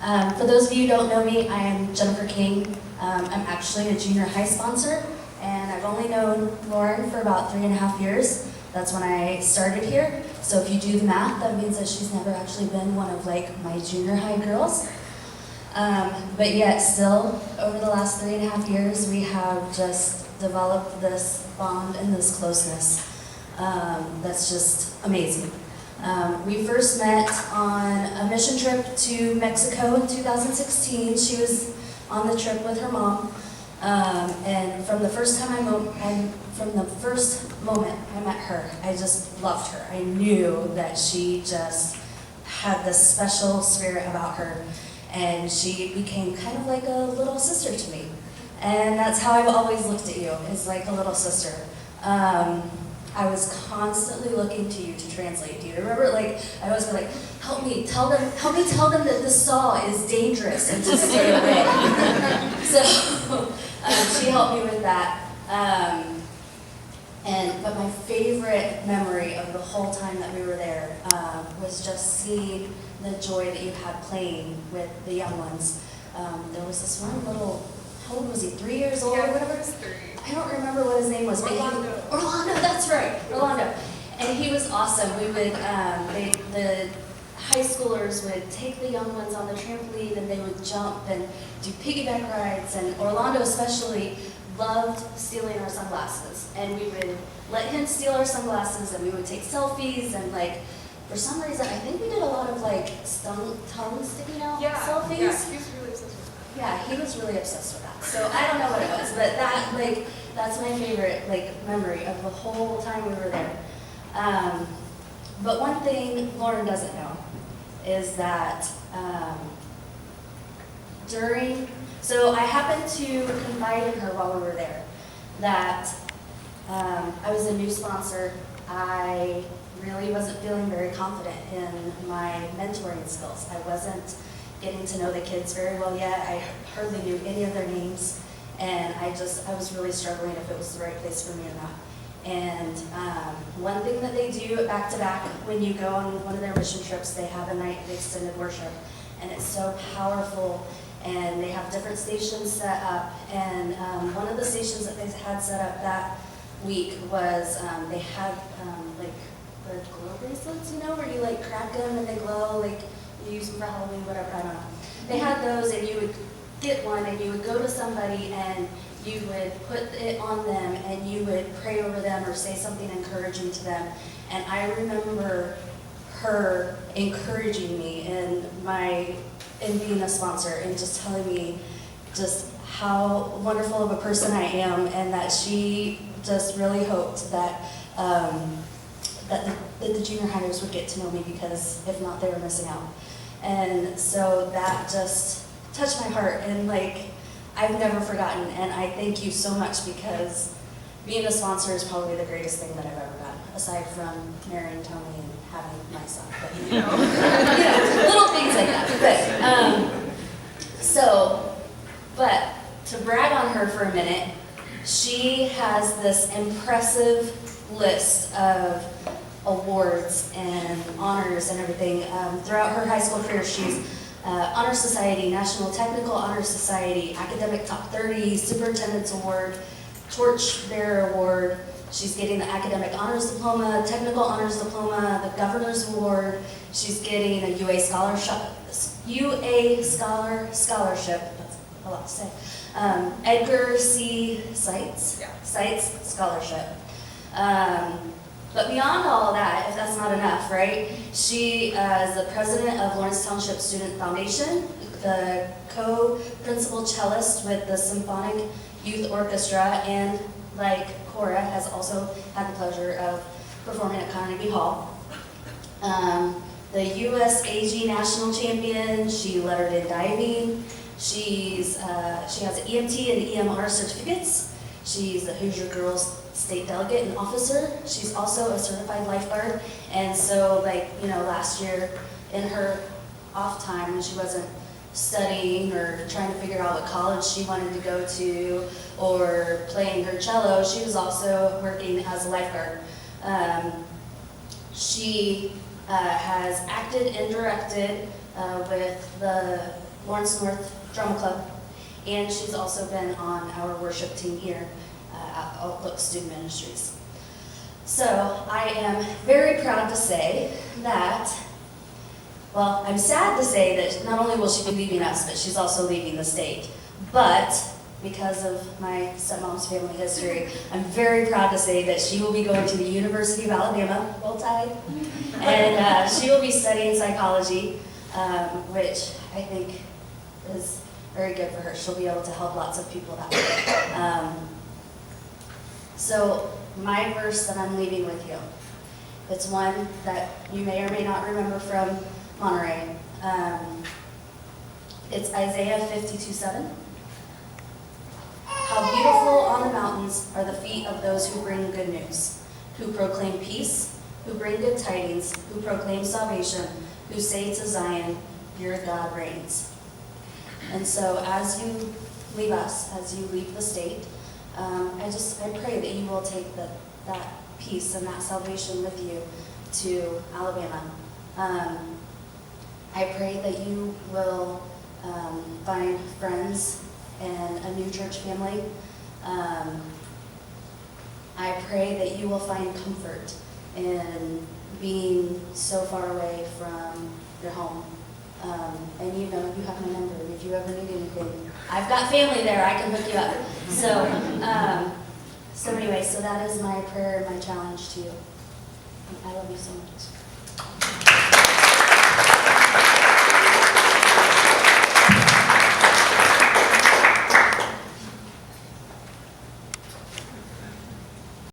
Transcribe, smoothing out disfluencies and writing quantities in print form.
For those of you who don't know me, I am Jennifer King. I'm actually a junior high sponsor, and I've only known Lauren for about 3.5 years. That's when I started here. So if you do the math, that means that she's never actually been one of my junior high girls. But yet still, over the last 3.5 years, we have just developed this bond and this closeness. That's just amazing. We first met on a mission trip to Mexico in 2016. She was on the trip with her mom, and from the first moment I met her, I just loved her. I knew that she just had this special spirit about her, and she became kind of like a little sister to me. And that's how I've always looked at you, is like a little sister. I was constantly looking to you to translate. Do you remember? Like, I always be like, help me tell them that this saw is dangerous and to stay away. So she helped me with that. But my favorite memory of the whole time that we were there was just seeing the joy that you had playing with the young ones. There was this one little, how old was he? 3 years old or whatever? He was 3. I don't remember what his name was. Orlando. Orlando, that's right, Orlando. And he was awesome. We would, the high schoolers would take the young ones on the trampoline and they would jump and do piggyback rides. And Orlando especially loved stealing our sunglasses. And we would let him steal our sunglasses and we would take selfies and for some reason, I think we did a lot of tongue sticking out selfies. Yeah, he was really obsessed with that. Yeah, he was really obsessed with that. So I don't know what it was, but that's my favorite memory of the whole time we were there. But one thing Lauren doesn't know is that so I happened to confide in her while we were there that I was a new sponsor. I really wasn't feeling very confident in my mentoring skills. I wasn't getting to know the kids very well yet. I hardly knew any of their names, and I was really struggling if it was the right place for me or not. And one thing that they do back to back when you go on one of their mission trips, they have a night of extended worship, and it's so powerful. And they have different stations set up, and one of the stations that they had set up that week was they had the glow bracelets, where you crack them and they glow, you use them for Halloween, whatever, I don't know. They had those, and you would get one and you would go to somebody and you would put it on them and you would pray over them or say something encouraging to them. And I remember her encouraging me in being a sponsor and just telling me just how wonderful of a person I am, and that she just really hoped that that the junior hires would get to know me, because if not, they were missing out. And so that just touched my heart, and I've never forgotten, and I thank you so much, because being a sponsor is probably the greatest thing that I've ever done, aside from marrying Tony and having my son. But, little things like that. But to brag on her for a minute, she has this impressive list of awards and honors and everything. Throughout her high school career, she's Honor Society, National Technical Honor Society, Academic Top 30, Superintendent's Award, Torch Bearer Award. She's getting the Academic Honors Diploma, Technical Honors Diploma, the Governor's Award. She's getting a UA Scholarship. That's a lot to say. Edgar C. Seitz Scholarship. But beyond all that, if that's not enough, right? She is the president of Lawrence Township Student Foundation, the co-principal cellist with the Symphonic Youth Orchestra, and like Cora, has also had the pleasure of performing at Carnegie Hall. The USAG national champion. She lettered in diving. She has EMT and EMR certificates. She's a Hoosier Girls state delegate and officer. She's also a certified lifeguard. And so, last year in her off time when she wasn't studying or trying to figure out what college she wanted to go to or playing her cello, she was also working as a lifeguard. She has acted and directed with the Lawrence North Drama Club, and she's also been on our worship team here at Outlook Student Ministries. So I am very proud to say that, well, I'm sad to say that not only will she be leaving us, but she's also leaving the state. But because of my stepmom's family history, I'm very proud to say that she will be going to the University of Alabama, Roll Tide, and she will be studying psychology, which I think is very good for her. She'll be able to help lots of people that way. So my verse that I'm leaving with you, it's one that you may or may not remember from Monterey. It's Isaiah 52:7. How beautiful on the mountains are the feet of those who bring good news, who proclaim peace, who bring good tidings, who proclaim salvation, who say to Zion, your God reigns. And so as you leave us, as you leave the state, I pray that you will take that peace and that salvation with you to Alabama. I pray that you will find friends and a new church family. I pray that you will find comfort in being so far away from your home. And you know, you have my number, and if you ever need anything, I've got family there, I can hook you up. So anyway, so that is my prayer and my challenge to you. I love you so much.